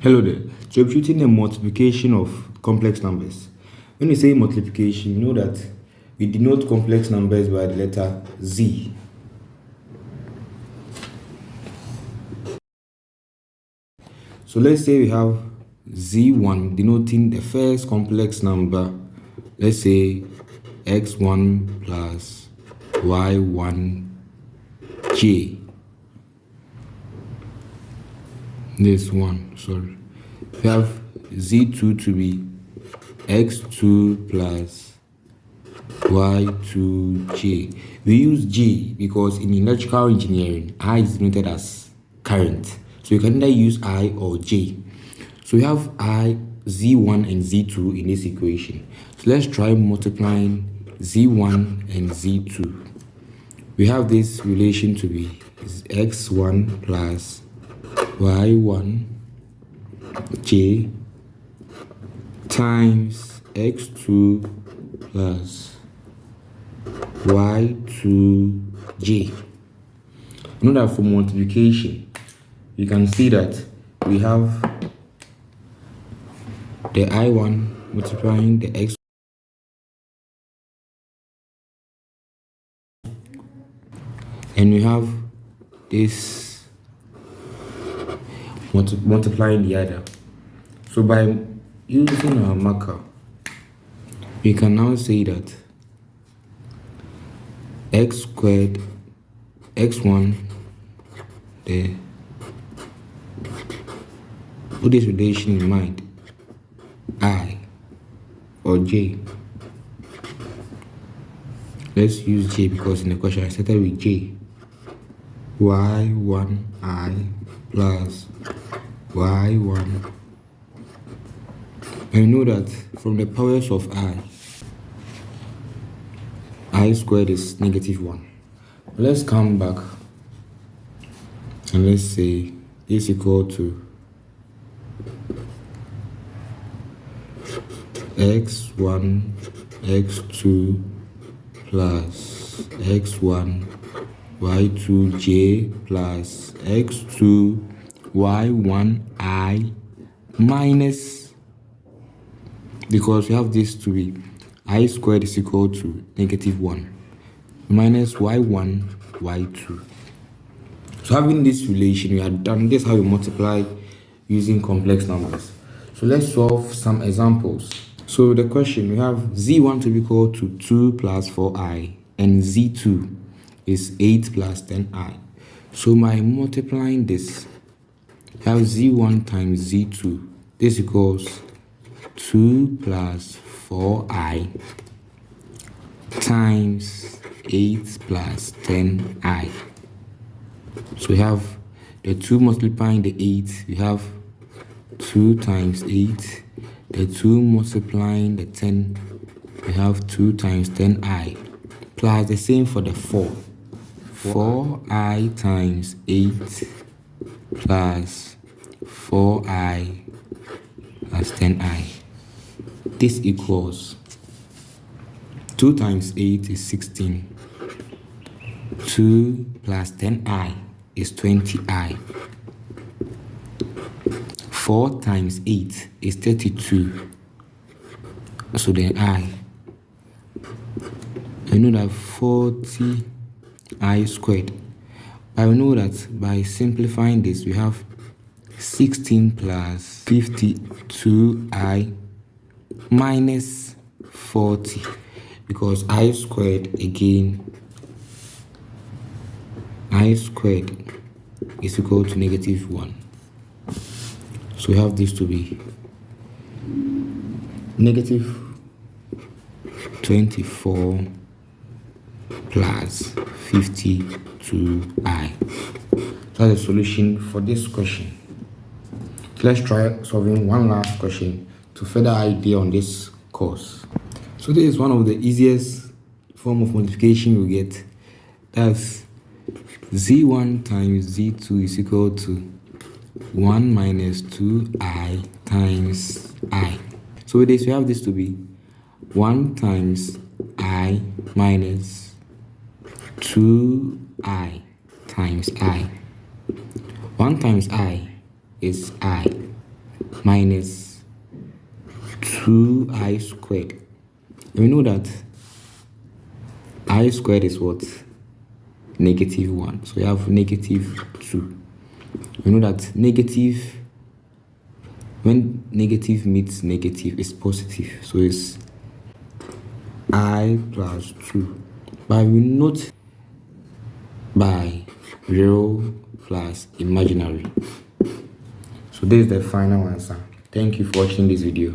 Hello there. Troubleshooting the multiplication of complex numbers. When we say multiplication, you know that we denote complex numbers by the letter Z. So let's say we have Z1 denoting the first complex number. Let's say X1 plus Y1J. This one, sorry. We have Z2 to be X2 plus Y2J. We use J because in electrical engineering, I is denoted as current. So you can either use I or J. So we have I, Z1 and Z2 in this equation. So let's try multiplying Z1 and Z2. We have this relation to be X1 plus Y1J times X2 plus Y2J. Note that for multiplication, you can see that we have the I1 multiplying the X, and we have this multiplying the other. So by using our marker, we can now say that X squared X1, put this relation in mind, I or J. Let's use J because in the question I started with J. Y1I plus Y1. And we know that from the powers of I squared is -1. Let's come back and let's say this is equal to X1 X2 plus X1 Y2J plus X2 Y1I minus, because we have this to be I squared is equal to -1 minus Y1 Y2. So having this relation, we have done this how we multiply using complex numbers. So let's solve some examples. So the question, we have Z1 to be equal to 2 plus 4i and Z2 is 8 plus 10i. So by multiplying this, we have Z1 times Z2. This equals 2 plus 4i times 8 plus 10i. So we have the 2 multiplying the 8. We have 2 times 8. The 2 multiplying the 10. We have 2 times 10i. Plus the same for the 4. 4i times 8 plus 4i plus 10i. This equals 2 times 8 is 16. 2 plus 10i is 20i. 4 times 8 is 32. So then I know that 40i squared. I know that by simplifying this, we have 16 plus 52i minus 40, because I squared again, I squared is equal to -1. So we have this to be -24 plus 52i. That's the solution for this question. Let's try solving one last question to further idea on this course. So this is one of the easiest form of multiplication we get. That's Z1 times Z2 is equal to 1 minus 2i times I. So with this, we have this to be 1 times I minus 2i times I. 1 times I is I. minus 2I squared. We know that I squared is what? -1. So we have -2. We know that negative, when negative meets negative, is positive. So it's I plus 2. But we note by real plus imaginary. So this is the final answer. Thank you for watching this video.